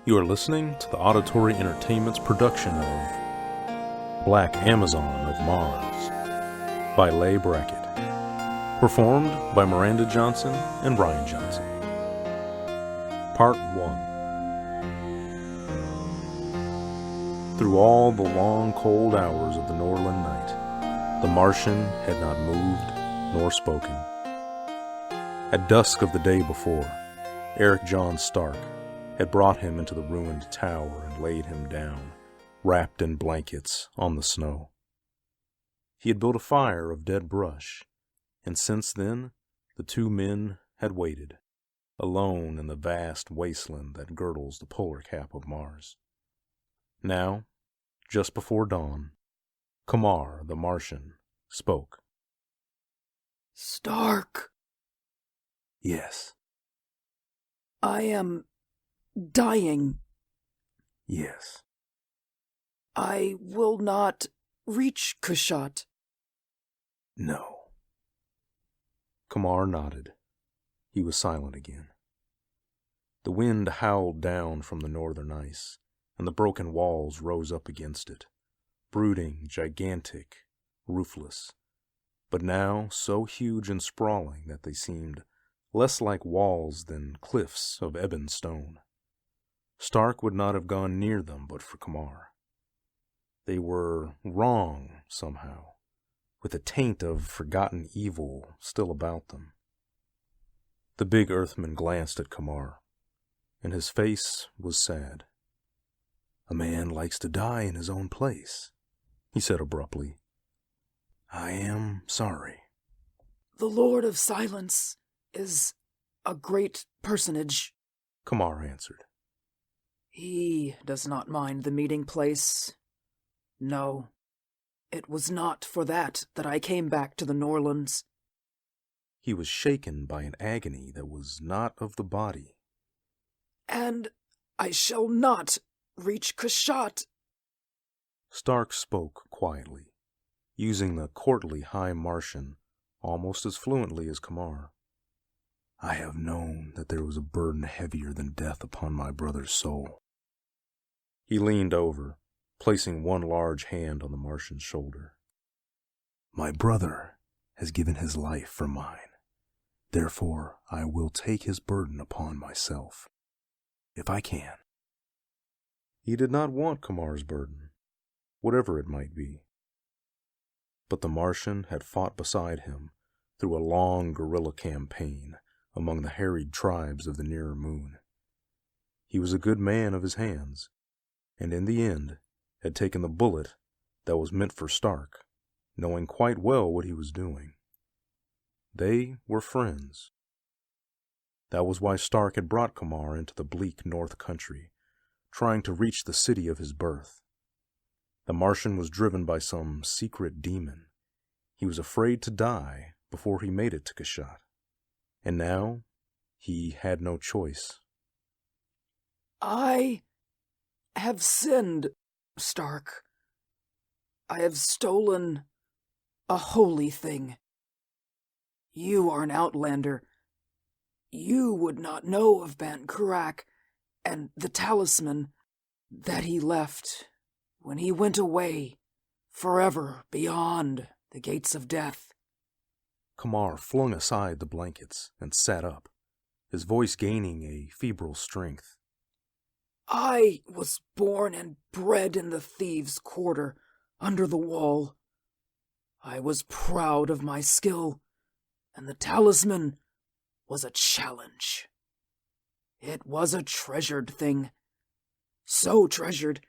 You are listening to the Auditory Entertainment's production of Black Amazon of Mars by Leigh Brackett. Performed by Miranda Johnson and Brian Johnson. Part 1. Through all the long cold hours of the northern night, the Martian had not moved nor spoken. At dusk of the day before, Eric John Stark had brought him into the ruined tower and laid him down, wrapped in blankets, on the snow. He had built a fire of dead brush, and since then the two men had waited, alone in the vast wasteland that girdles the polar cap of Mars. Now, just before dawn, Kamar, the Martian, spoke. Stark! Yes. I am dying. Yes. I will not reach Kushat. No. Kamar nodded. He was silent again. The wind howled down from the northern ice, and the broken walls rose up against it, brooding, gigantic, roofless, but now so huge and sprawling that they seemed less like walls than cliffs of ebon stone. Stark would not have gone near them but for Kamar. They were wrong somehow, with a taint of forgotten evil still about them. The big Earthman glanced at Kamar, and his face was sad. A man likes to die in his own place, he said abruptly. I am sorry. The Lord of Silence is a great personage, Kamar answered. He does not mind the meeting place. No, it was not for that I came back to the Norlands. He was shaken by an agony that was not of the body. And I shall not reach Kushat. Stark spoke quietly, using the courtly high Martian almost as fluently as Kamar. I have known that there was a burden heavier than death upon my brother's soul. He leaned over, placing one large hand on the Martian's shoulder. My brother has given his life for mine. Therefore, I will take his burden upon myself, if I can. He did not want Kamar's burden, whatever it might be. But the Martian had fought beside him through a long guerrilla campaign among the harried tribes of the nearer moon. He was a good man of his hands, and in the end had taken the bullet that was meant for Stark, knowing quite well what he was doing. They were friends. That was why Stark had brought Kamar into the bleak north country, trying to reach the city of his birth. The Martian was driven by some secret demon. He was afraid to die before he made it to Kushat. And now he had no choice. I have sinned, Stark. I have stolen a holy thing. You are an outlander. You would not know of Ban Cruach and the talisman that he left when he went away forever beyond the gates of death. Kamar flung aside the blankets and sat up, his voice gaining a febrile strength. I was born and bred in the thieves' quarter, under the wall. I was proud of my skill, and the talisman was a challenge. It was a treasured thing, so treasured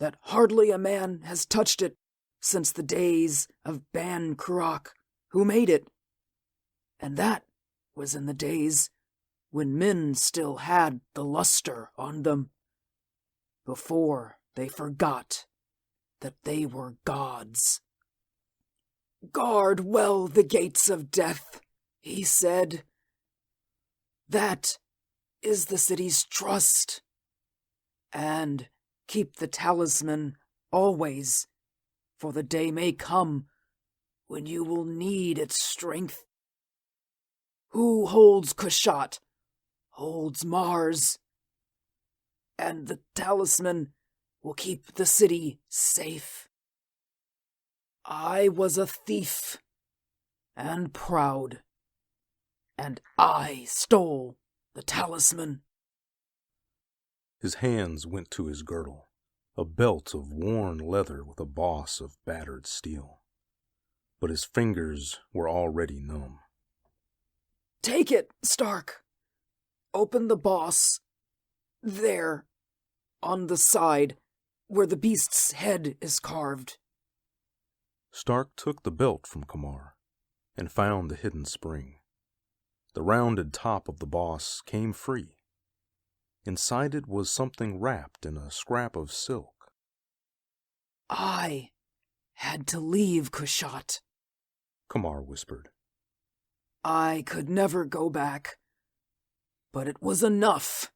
that hardly a man has touched it since the days of Ban Cruach, who made it. And that was in the days when men still had the luster on them, before they forgot that they were gods. Guard well the gates of death, he said. That is the city's trust. And keep the talisman always, for the day may come when you will need its strength. Who holds Kushat holds Mars. and the talisman will keep the city safe. I was a thief and proud, and I stole the talisman. His hands went to his girdle, a belt of worn leather with a boss of battered steel. But his fingers were already numb. Take it, Stark. Open the boss. There, on the side, where the beast's head is carved. Stark took the belt from Kamar and found the hidden spring. The rounded top of the boss came free. Inside it was something wrapped in a scrap of silk. I had to leave Kushat, Kamar whispered. I could never go back, but it was enough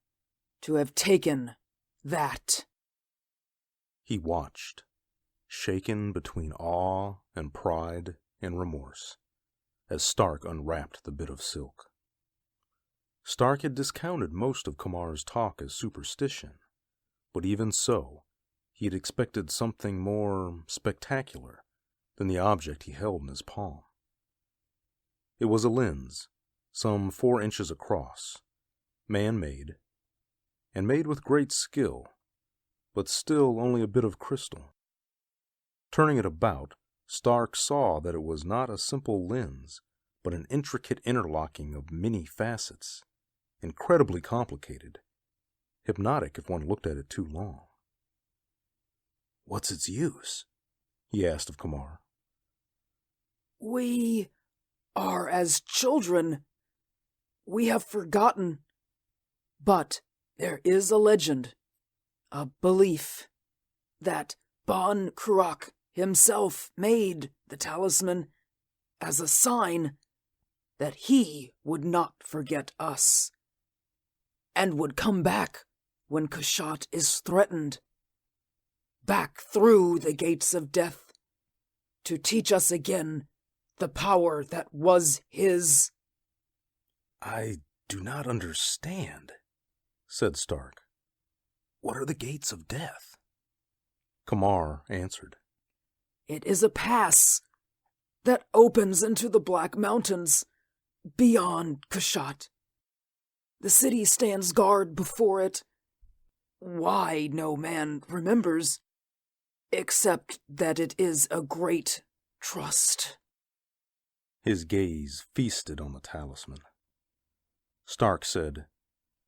to have taken that. He watched, shaken between awe and pride and remorse, as Stark unwrapped the bit of silk. Stark had discounted most of Kamar's talk as superstition, but even so, he had expected something more spectacular than the object he held in his palm. It was a lens, some 4 inches across, man-made, and made with great skill, but still only a bit of crystal. Turning it about, Stark saw that it was not a simple lens, but an intricate interlocking of many facets, incredibly complicated, hypnotic if one looked at it too long. "What's its use?" he asked of Kamar. We are as children. We have forgotten. But there is a legend, a belief, that Ban Cruach himself made the talisman as a sign that he would not forget us, and would come back when Kushat is threatened, back through the gates of death, to teach us again the power that was his. "I do not understand," said Stark. "What are the gates of death?" Kamar answered. It is a pass that opens into the Black Mountains, beyond Kushat. The city stands guard before it. Why, no man remembers, except that it is a great trust. His gaze feasted on the talisman. Stark said,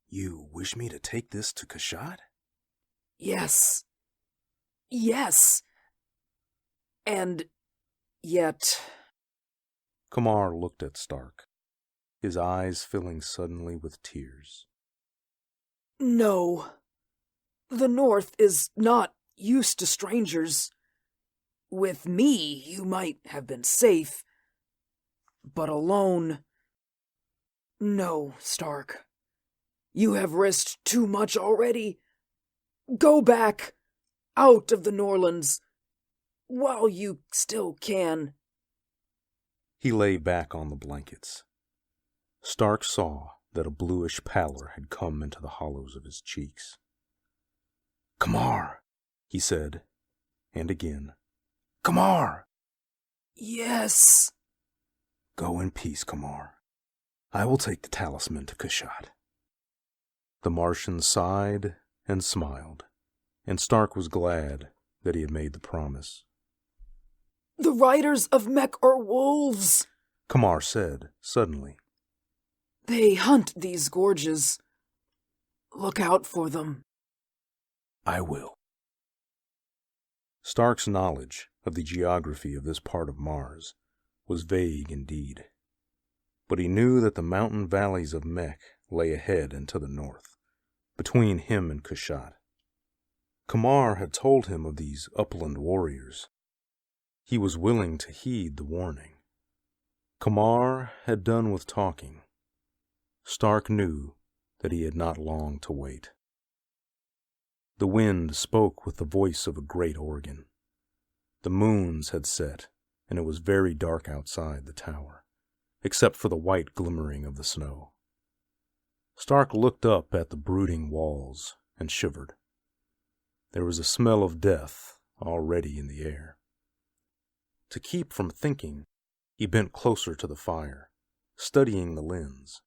"You wish me to take this to Kushat?" Yes. Yes. And yet... Kamar looked at Stark, his eyes filling suddenly with tears. No. The North is not used to strangers. With me, you might have been safe, but alone... No, Stark. You have risked too much already. Go back, out of the Norlands, while you still can. He lay back on the blankets. Stark saw that a bluish pallor had come into the hollows of his cheeks. "Kamar," he said, and again, "Kamar!" Yes. "Go in peace, Kamar. I will take the talisman to Kushat." The Martian sighed and smiled, and Stark was glad that he had made the promise. The riders of Mech are wolves, Kamar said suddenly. They hunt these gorges. Look out for them. "I will." Stark's knowledge of the geography of this part of Mars was vague indeed, but he knew that the mountain valleys of Mech lay ahead and to the north, between him and Kushat. Kamar had told him of these upland warriors. He was willing to heed the warning. Kamar had done with talking. Stark knew that he had not long to wait. The wind spoke with the voice of a great organ. The moons had set, and it was very dark outside the tower, except for the white glimmering of the snow. Stark looked up at the brooding walls and shivered. There was a smell of death already in the air. To keep from thinking, he bent closer to the fire, studying the lens.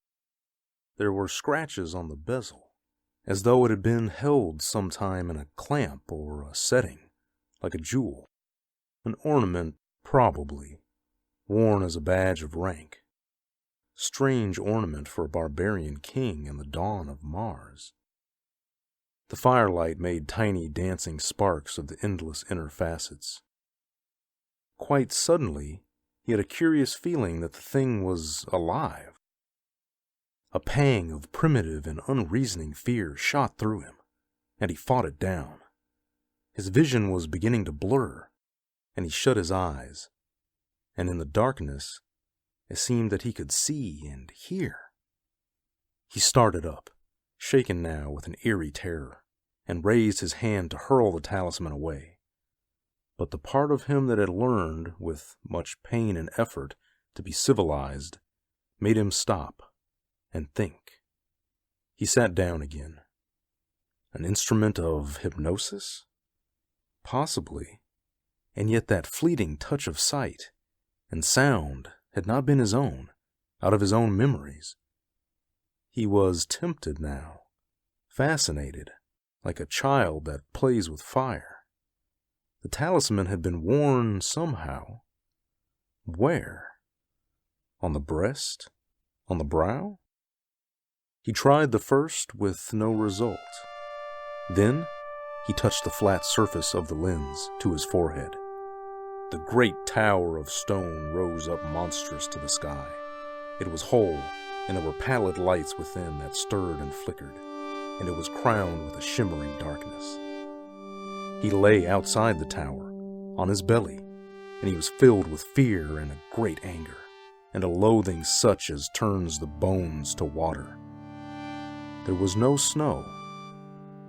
There were scratches on the bezel, as though it had been held sometime in a clamp or a setting, like a jewel. An ornament, probably, worn as a badge of rank. Strange ornament for a barbarian king in the dawn of Mars. The firelight made tiny dancing sparks of the endless inner facets. Quite suddenly, he had a curious feeling that the thing was alive. A pang of primitive and unreasoning fear shot through him, and he fought it down. His vision was beginning to blur, and he shut his eyes, and in the darkness, it seemed that he could see and hear. He started up, shaken now with an eerie terror, and raised his hand to hurl the talisman away. But the part of him that had learned, with much pain and effort, to be civilized, made him stop and think. He sat down again. An instrument of hypnosis? Possibly. And yet that fleeting touch of sight and sound had not been his own, out of his own memories. He was tempted now, fascinated, like a child that plays with fire. The talisman had been worn somehow. Where? On the breast? On the brow? He tried the first with no result. Then he touched the flat surface of the lens to his forehead. The great tower of stone rose up monstrous to the sky. It was whole, and there were pallid lights within that stirred and flickered, and it was crowned with a shimmering darkness. He lay outside the tower, on his belly, and he was filled with fear and a great anger, and a loathing such as turns the bones to water. There was no snow.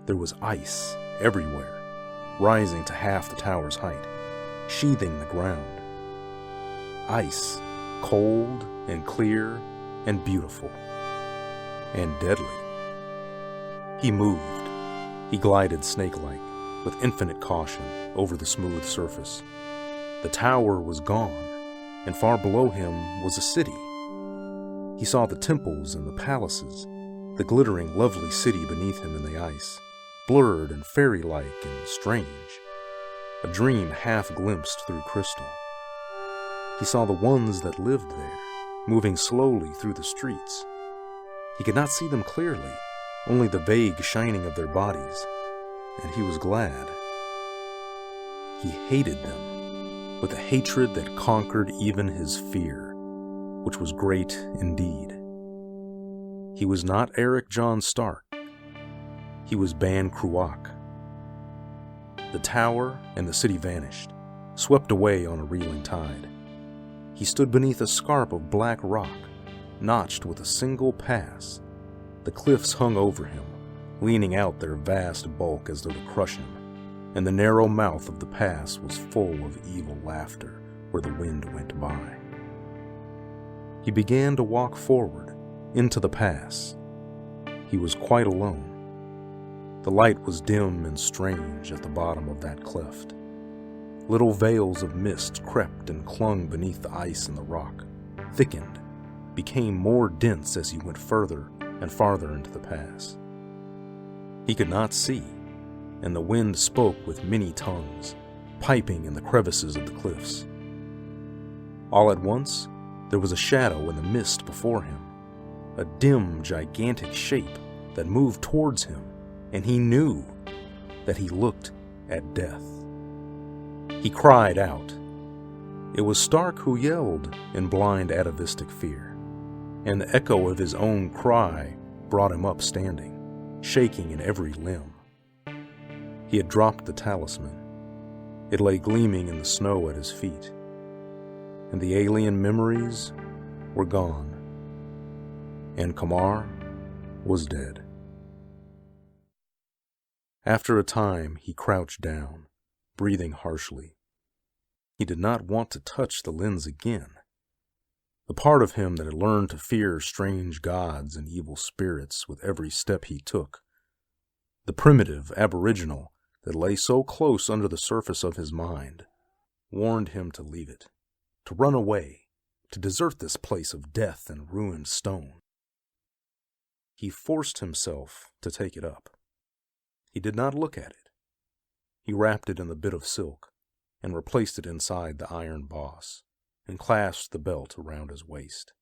There was ice everywhere, rising to half the tower's height, sheathing the ground. Ice, cold and clear and beautiful and deadly. He moved. He glided snake-like, with infinite caution, over the smooth surface. The tower was gone, and far below him was a city. He saw the temples and the palaces, the glittering, lovely city beneath him in the ice, blurred and fairy-like and strange, a dream half glimpsed through crystal. He saw the ones that lived there, moving slowly through the streets. He could not see them clearly, only the vague shining of their bodies, and he was glad. He hated them, with a hatred that conquered even his fear, which was great indeed. He was not Eric John Stark. He was Ban Cruach. The tower and the city vanished, swept away on a reeling tide. He stood beneath a scarp of black rock, notched with a single pass. The cliffs hung over him, leaning out their vast bulk as though to crush him, and the narrow mouth of the pass was full of evil laughter where the wind went by. He began to walk forward, into the pass. He was quite alone. The light was dim and strange at the bottom of that cleft. Little veils of mist crept and clung beneath the ice and the rock, thickened, became more dense as he went further and farther into the pass. He could not see, and the wind spoke with many tongues, piping in the crevices of the cliffs. All at once, there was a shadow in the mist before him, a dim, gigantic shape that moved towards him, and he knew that he looked at death. He cried out. It was Stark who yelled in blind atavistic fear, and the echo of his own cry brought him up standing, shaking in every limb. He had dropped the talisman. It lay gleaming in the snow at his feet, and the alien memories were gone, and Kamar was dead. After a time, he crouched down, breathing harshly. He did not want to touch the lens again. The part of him that had learned to fear strange gods and evil spirits with every step he took, The primitive aboriginal that lay so close under the surface of his mind warned him to leave it, to run away, to desert this place of death and ruined stone. He forced himself to take it up. He did not look at it. He wrapped it in the bit of silk and replaced it inside the iron boss and clasped the belt around his waist.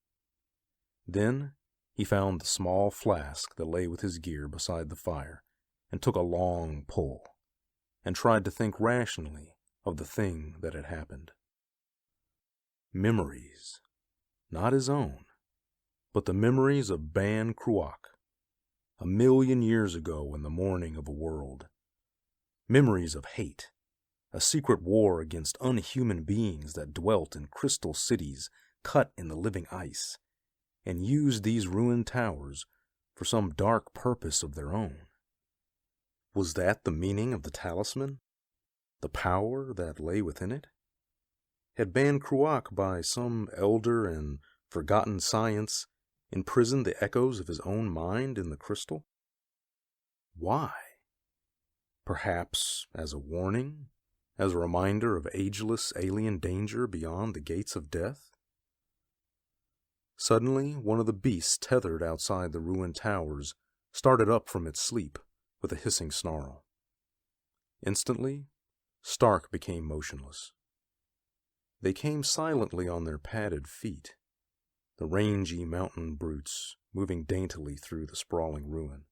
Then he found the small flask that lay with his gear beside the fire and took a long pull and tried to think rationally of the thing that had happened. Memories, not his own, but the memories of Ban Cruach, 1,000,000 years ago in the morning of a world. Memories of hate, a secret war against unhuman beings that dwelt in crystal cities cut in the living ice, and used these ruined towers for some dark purpose of their own. Was that the meaning of the talisman? The power that lay within it? Had Ban Cruach, by some elder and forgotten science, imprisoned the echoes of his own mind in the crystal? Why? Perhaps as a warning, as a reminder of ageless alien danger beyond the gates of death? Suddenly, one of the beasts tethered outside the ruined towers started up from its sleep with a hissing snarl. Instantly, Stark became motionless. They came silently on their padded feet, the rangy mountain brutes moving daintily through the sprawling ruin.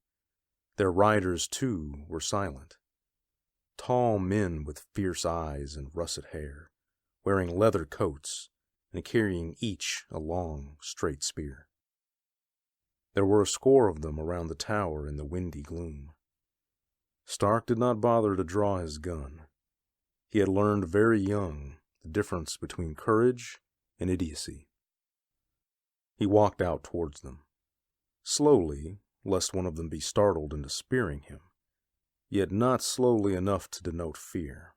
Their riders, too, were silent. Tall men with fierce eyes and russet hair, wearing leather coats and carrying each a long, straight spear. There were a score of them around the tower in the windy gloom. Stark did not bother to draw his gun. He had learned very young the difference between courage and idiocy. He walked out towards them, slowly, lest one of them be startled into spearing him, yet not slowly enough to denote fear.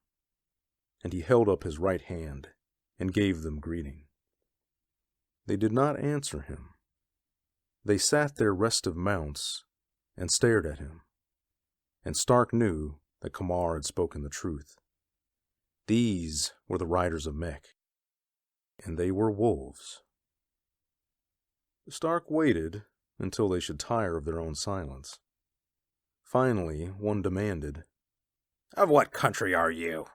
And he held up his right hand and gave them greeting. They did not answer him. They sat their restive mounts and stared at him, and Stark knew that Kamar had spoken the truth. These were the riders of Mech, and they were wolves. Stark waited until they should tire of their own silence. Finally, one demanded, "Of what country are you?"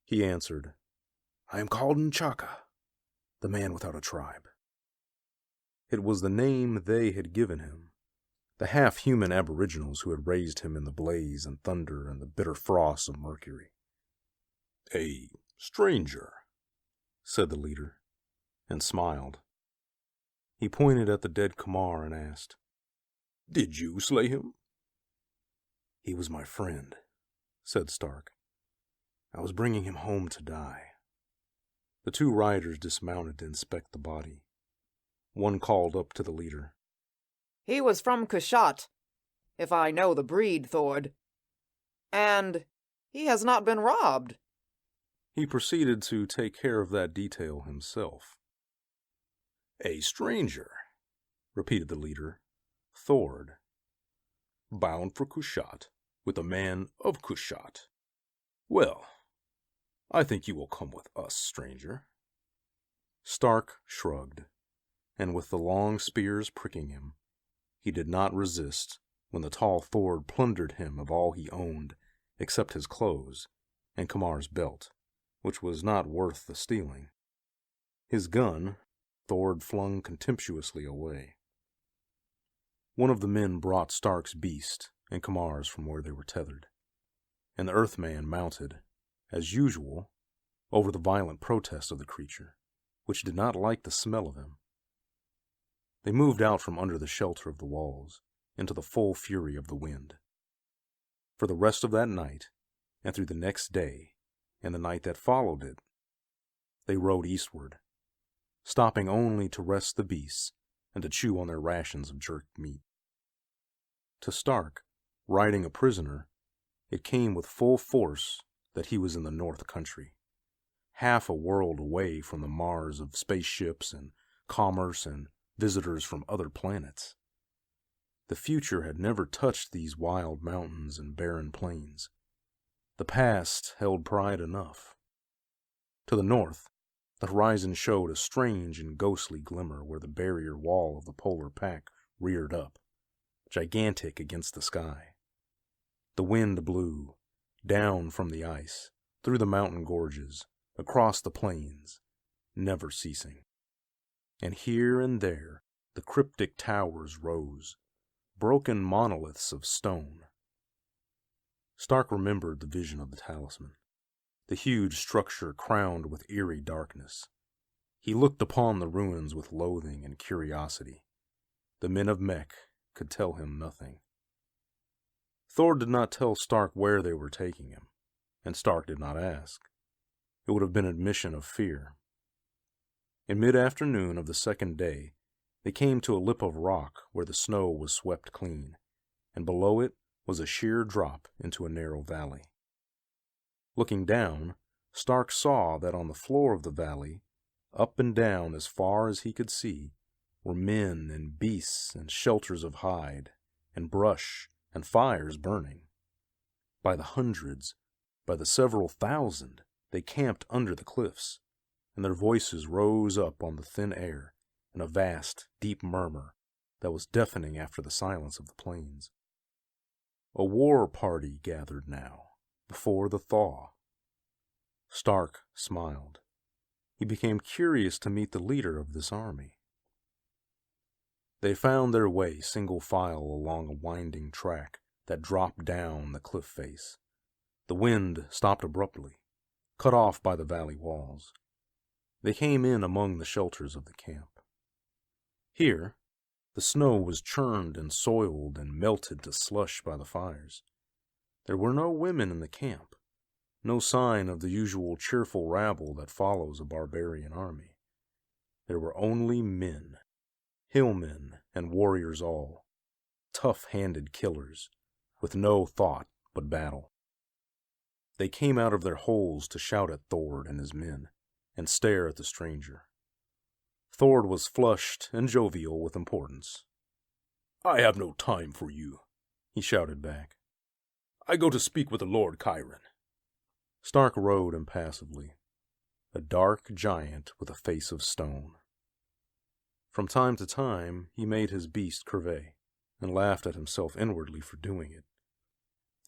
He answered, "I am called N'Chaka, the man without a tribe." It was the name they had given him, the half-human aboriginals who had raised him in the blaze and thunder and the bitter frosts of Mercury. "A stranger," said the leader, and smiled. He pointed at the dead Kamar and asked, "Did you slay him?" "He was my friend," said Stark. "I was bringing him home to die." The two riders dismounted to inspect the body. One called up to the leader, "He was from Kushat, if I know the breed, Thord. And he has not been robbed." He proceeded to take care of that detail himself. "A stranger," repeated the leader, Thord, "bound for Kushat, with a man of Kushat. Well, I think you will come with us, stranger." Stark shrugged, and with the long spears pricking him, he did not resist when the tall Thord plundered him of all he owned except his clothes and Kamar's belt, which was not worth the stealing. His gun Thord flung contemptuously away. One of the men brought Stark's beast and Kamar's from where they were tethered, and the Earthman mounted, as usual, over the violent protest of the creature, which did not like the smell of him. They moved out from under the shelter of the walls into the full fury of the wind. For the rest of that night, and through the next day, and the night that followed it, they rode eastward, stopping only to rest the beasts and to chew on their rations of jerked meat. To Stark, riding a prisoner, it came with full force that he was in the North Country, half a world away from the Mars of spaceships and commerce and visitors from other planets. The future had never touched these wild mountains and barren plains. The past held pride enough. To the north, the horizon showed a strange and ghostly glimmer where the barrier wall of the polar pack reared up, gigantic against the sky. The wind blew, down from the ice, through the mountain gorges, across the plains, never ceasing. And here and there the cryptic towers rose, broken monoliths of stone. Stark remembered the vision of the talisman, the huge structure crowned with eerie darkness. He looked upon the ruins with loathing and curiosity. The men of Mech could tell him nothing. Thord did not tell Stark where they were taking him, and Stark did not ask. It would have been admission of fear. In mid-afternoon of the second day, they came to a lip of rock where the snow was swept clean, and below it was a sheer drop into a narrow valley. Looking down, Stark saw that on the floor of the valley, up and down as far as he could see, were men and beasts and shelters of hide, and brush and fires burning. By the hundreds, by the several thousand, they camped under the cliffs, and their voices rose up on the thin air in a vast, deep murmur that was deafening after the silence of the plains. A war party gathered now, before the thaw. Stark smiled. He became curious to meet the leader of this army. They found their way single file along a winding track that dropped down the cliff face. The wind stopped abruptly, cut off by the valley walls. They came in among the shelters of the camp. Here, the snow was churned and soiled and melted to slush by the fires. There were no women in the camp, no sign of the usual cheerful rabble that follows a barbarian army. There were only men, hillmen and warriors all, tough-handed killers, with no thought but battle. They came out of their holes to shout at Thord and his men, and stare at the stranger. Thord was flushed and jovial with importance. "I have no time for you," he shouted back. "I go to speak with the Lord Ciaran." Stark rode impassively, a dark giant with a face of stone. From time to time, he made his beast curvet, and laughed at himself inwardly for doing it.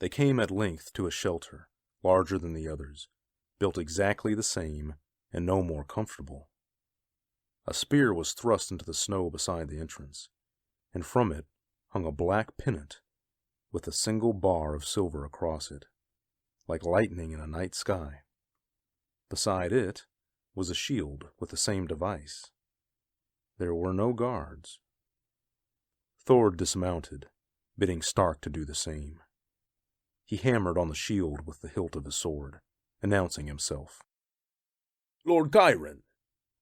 They came at length to a shelter, larger than the others, built exactly the same, and no more comfortable. A spear was thrust into the snow beside the entrance, and from it hung a black pennant with a single bar of silver across it, like lightning in a night sky. Beside it was a shield with the same device. There were no guards. Thord dismounted, bidding Stark to do the same. He hammered on the shield with the hilt of his sword, announcing himself. "Lord Ciaran,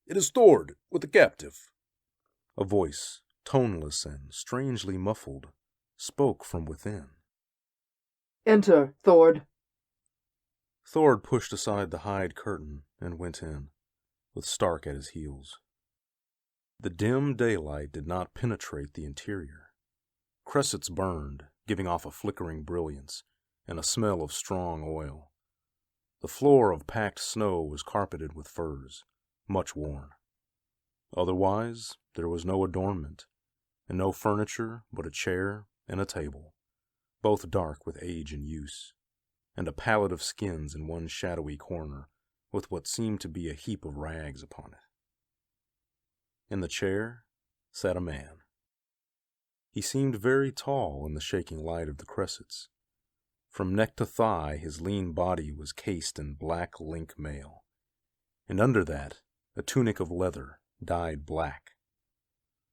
it is Thord with the captive." A voice, toneless and strangely muffled, spoke from within. "Enter, Thord." Thord pushed aside the hide curtain and went in, with Stark at his heels. The dim daylight did not penetrate the interior. Cressets burned, giving off a flickering brilliance and a smell of strong oil. The floor of packed snow was carpeted with furs, much worn. Otherwise, there was no adornment, and no furniture but a chair and a table, both dark with age and use, and a pallet of skins in one shadowy corner with what seemed to be a heap of rags upon it. In the chair sat a man. He seemed very tall in the shaking light of the cressets. From neck to thigh his lean body was cased in black link mail, and under that a tunic of leather dyed black.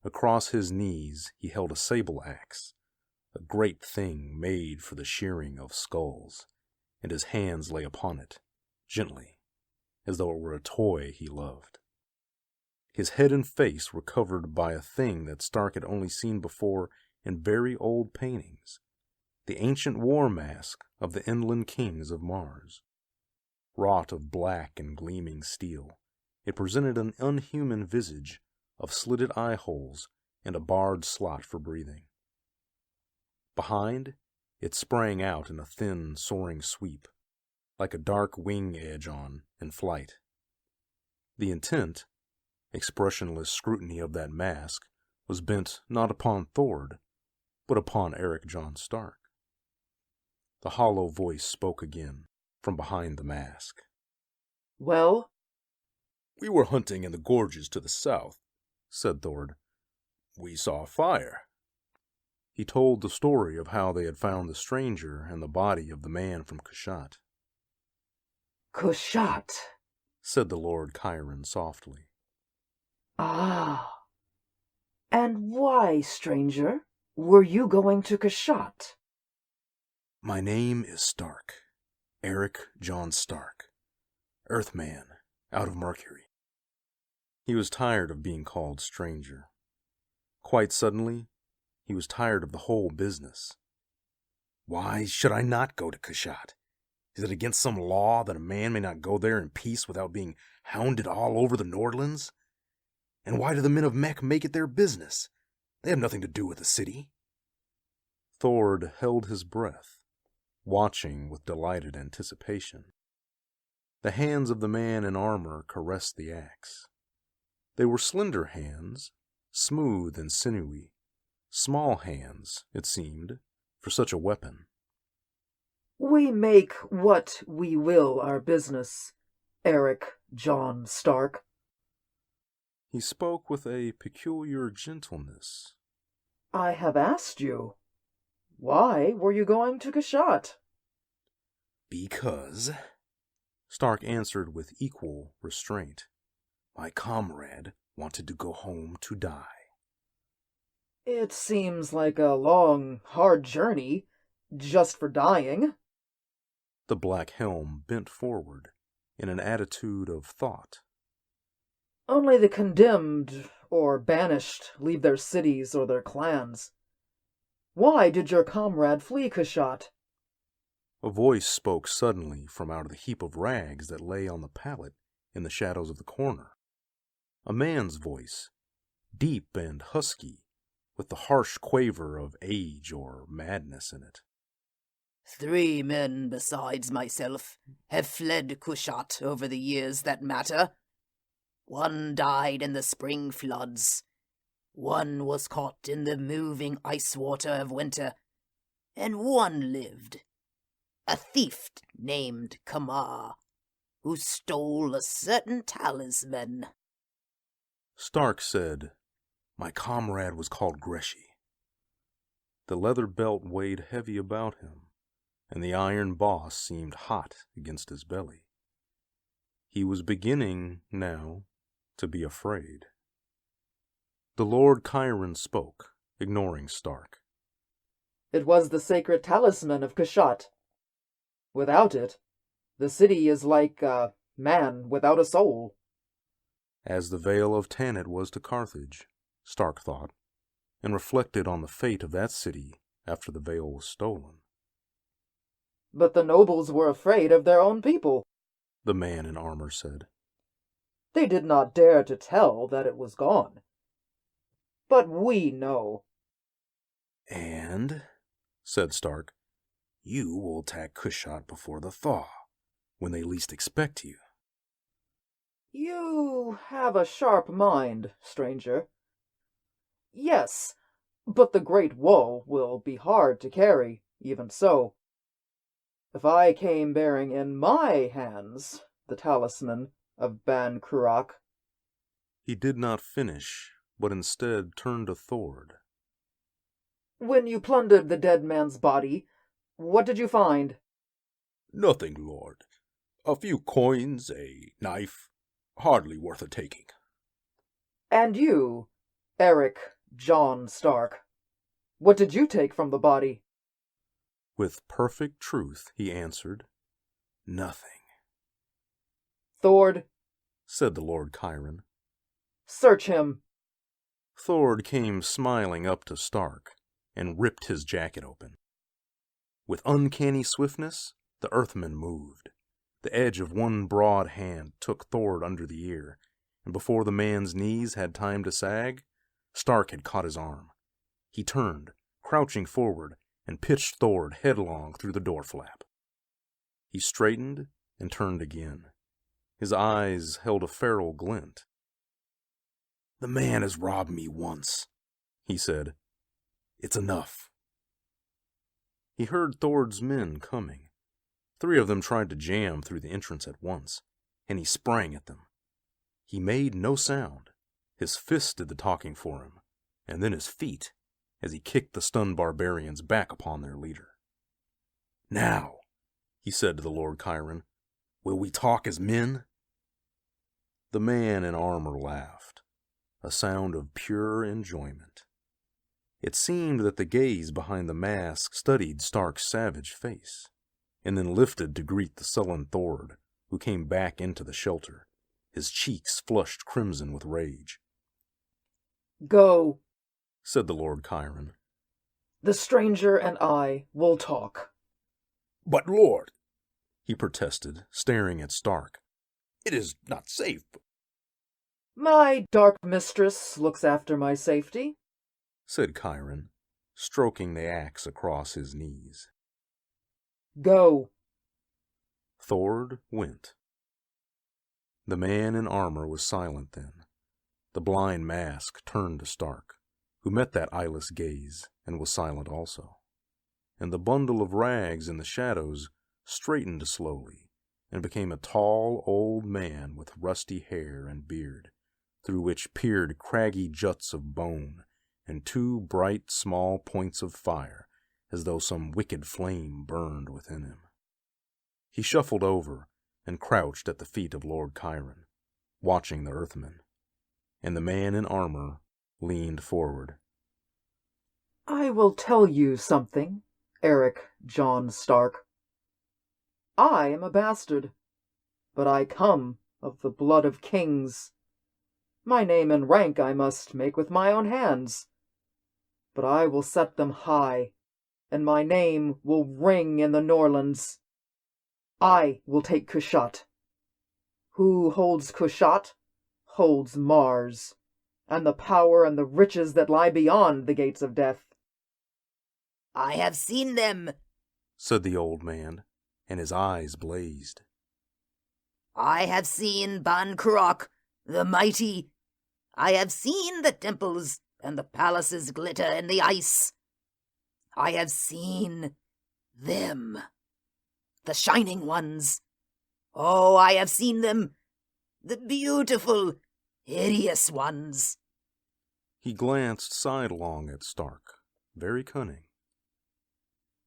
Across his knees he held a sable axe, a great thing made for the shearing of skulls, and his hands lay upon it, gently, as though it were a toy he loved. His head and face were covered by a thing that Stark had only seen before in very old paintings, the ancient war mask of the inland kings of Mars. Wrought of black and gleaming steel, it presented an unhuman visage of slitted eye holes and a barred slot for breathing. Behind, it sprang out in a thin, soaring sweep, like a dark wing edge in flight. The intent, expressionless scrutiny of that mask, was bent not upon Thord, but upon Eric John Stark. The hollow voice spoke again from behind the mask. Well? We were hunting in the gorges to the south, said Thord. We saw a fire. He told the story of how they had found the stranger and the body of the man from Cruach. Cruach, said the Lord Ciaran softly. Ah. And why, stranger, were you going to Cruach? My name is Stark, Eric John Stark, Earthman out of Mercury. He was tired of being called stranger. Quite suddenly, he was tired of the whole business. Why should I not go to Cruach? Is it against some law that a man may not go there in peace without being hounded all over the Nordlands? And why do the men of Mech make it their business? They have nothing to do with the city. Thord held his breath, watching with delighted anticipation. The hands of the man in armor caressed the axe. They were slender hands, smooth and sinewy, small hands, it seemed, for such a weapon. We make what we will our business, Eric John Stark. He spoke with a peculiar gentleness. I have asked you, why were you going to Cruach? Because, Stark answered with equal restraint, my comrade wanted to go home to die. It seems like a long, hard journey, just for dying. The black helm bent forward in an attitude of thought. Only the condemned or banished leave their cities or their clans. Why did your comrade flee Cruach? A voice spoke suddenly from out of the heap of rags that lay on the pallet in the shadows of the corner. A man's voice, deep and husky, with the harsh quaver of age or madness in it. 3 men besides myself have fled Cruach over the years that matter. 1 died in the spring floods. 1 was caught in the moving ice water of winter. And 1 lived. A thief named Kamar, who stole a certain talisman. Stark said, my comrade was called Greshy. The leather belt weighed heavy about him, and the iron boss seemed hot against his belly. He was beginning, now, to be afraid. The Lord Ciaran spoke, ignoring Stark. It was the sacred talisman of Cruach. Without it, the city is like a man without a soul. As the Vale of Tanit was to Carthage, Stark thought, and reflected on the fate of that city after the Vale was stolen. But the nobles were afraid of their own people, the man in armor said. They did not dare to tell that it was gone. But we know. And, said Stark, you will attack Cruach before the thaw, when they least expect you. You have a sharp mind, stranger. Yes, but the Great Wall will be hard to carry, even so. If I came bearing in my hands the talisman of Ban Cruach. He did not finish, but instead turned to Thord. When you plundered the dead man's body, what did you find? Nothing, Lord. A few coins, a knife, hardly worth a taking. And you, Eric John Stark, what did you take from the body? With perfect truth, he answered, nothing. Thord, said the Lord Ciaran. Search him. Thord came smiling up to Stark and ripped his jacket open. With uncanny swiftness, the Earthman moved. The edge of one broad hand took Thord under the ear, and before the man's knees had time to sag, Stark had caught his arm. He turned, crouching forward, and pitched Thord headlong through the door flap. He straightened and turned again. His eyes held a feral glint. "The man has robbed me once," he said. "It's enough." He heard Thord's men coming. 3 of them tried to jam through the entrance at once, and he sprang at them. He made no sound. His fists did the talking for him, and then his feet, as he kicked the stunned barbarians back upon their leader. "Now," he said to the Lord Ciaran, "will we talk as men?" The man in armor laughed, a sound of pure enjoyment. It seemed that the gaze behind the mask studied Stark's savage face, and then lifted to greet the sullen Thord, who came back into the shelter, his cheeks flushed crimson with rage. "Go," said the Lord Ciaran. "The stranger and I will talk." "But, Lord," he protested, staring at Stark, "it is not safe." "My dark mistress looks after my safety," said Ciaran, stroking the axe across his knees. "Go." Thord went. The man in armor was silent then. The blind mask turned to Stark, who met that eyeless gaze and was silent also. And the bundle of rags in the shadows straightened slowly and became a tall old man with rusty hair and beard, through which peered craggy juts of bone and 2 bright small points of fire, as though some wicked flame burned within him. He shuffled over and crouched at the feet of Lord Ciaran, watching the Earthmen, and the man in armor leaned forward. "I will tell you something, Eric John Stark. I am a bastard, but I come of the blood of kings. My name and rank I must make with my own hands, but I will set them high, and my name will ring in the Norlands. I will take Cruach. Who holds Cruach holds Mars, and the power and the riches that lie beyond the gates of death." I have seen them, said the old man, and his eyes blazed. I have seen Ban Cruach, the mighty. I have seen the temples and the palaces glitter in the ice. I have seen them, the shining ones. Oh, I have seen them, the beautiful, hideous ones. He glanced sidelong at Stark, very cunning.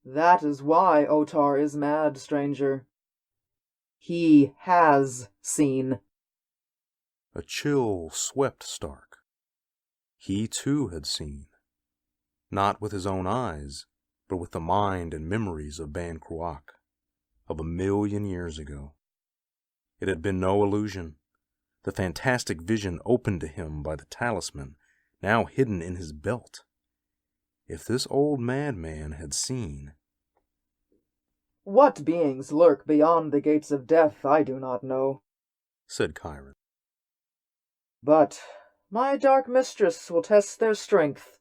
"That is why Otar is mad, stranger. He has seen." A chill swept Stark. He too had seen. Not with his own eyes, but with the mind and memories of Ban Cruach, of 1,000,000 years ago. It had been no illusion. The fantastic vision opened to him by the talisman, now hidden in his belt. If this old madman had seen... "What beings lurk beyond the gates of death I do not know," said Ciaran. "but my dark mistress will test their strength,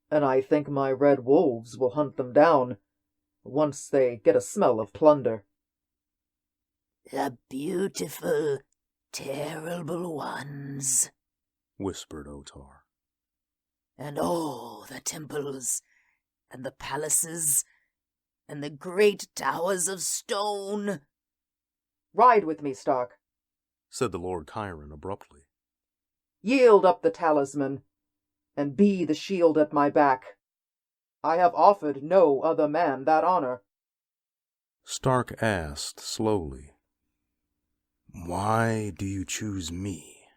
and I think my red wolves will hunt them down once they get a smell of plunder." The beautiful, terrible ones, whispered Otar. And all the temples, and the palaces, and the great towers of stone. "Ride with me, Stark," said the Lord Ciaran abruptly. "Yield up the talisman, and be the shield at my back. I have offered no other man that honor." Stark asked slowly, "Why do you choose me?"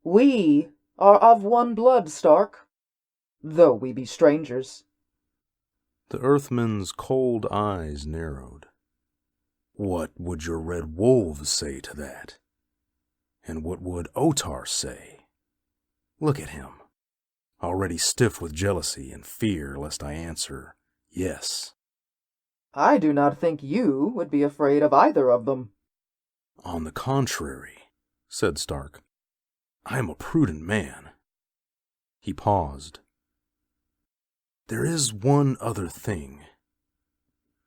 "We are of one blood, Stark, though we be strangers." The Earthman's cold eyes narrowed. "What would your red wolves say to that? And what would Otar say? Look at him, already stiff with jealousy and fear lest I answer yes." "I do not think you would be afraid of either of them." "On the contrary," said Stark, "I am a prudent man." He paused. There is one other thing.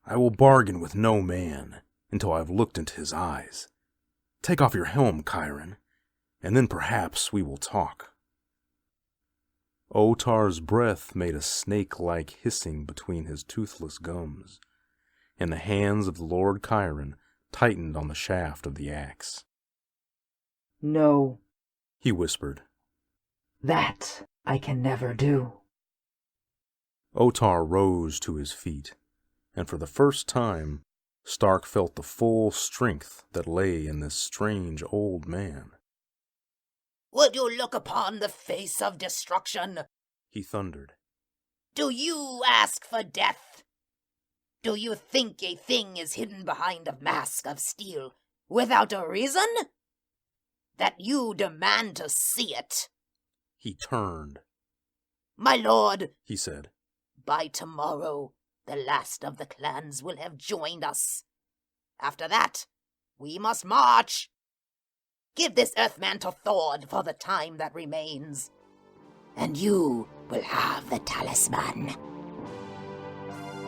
I will bargain with no man until I have looked into his eyes. Take off your helm, Ciaran, and then perhaps we will talk. Otar's breath made a snake-like hissing between his toothless gums, and the hands of the Lord Ciaran tightened on the shaft of the axe. No, He whispered. that I can never do. Otar rose to his feet, and for the first time, Stark felt the full strength that lay in this strange old man. Would you look upon the face of destruction? He thundered. Do you ask for death? Do you think a thing is hidden behind a mask of steel without a reason? That you demand to see it? He turned. My lord, He said. by tomorrow, the last of the clans will have joined us. After that, we must march. Give this earthman to Thord for the time that remains, and you will have the talisman.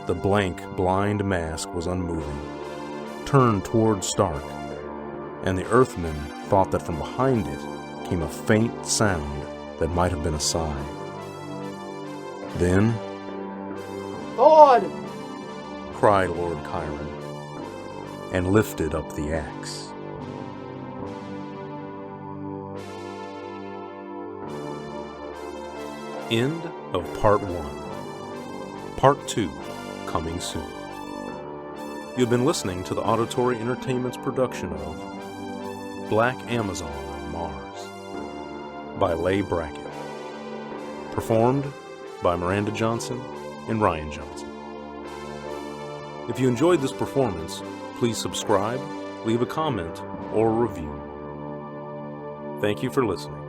The blank, blind mask was unmoving, turned toward Stark, and the Earthmen thought that from behind it came a faint sound that might have been a sigh. Then, Thord! cried Lord Ciaran, and lifted up the axe. End of Part 1. Part 2, coming soon. You've been listening to the Auditory Entertainment's production of Black Amazon of Mars by Leigh Brackett. Performed by Miranda Johnson and Ryan Johnson. If you enjoyed this performance, please subscribe, leave a comment, or a review. Thank you for listening.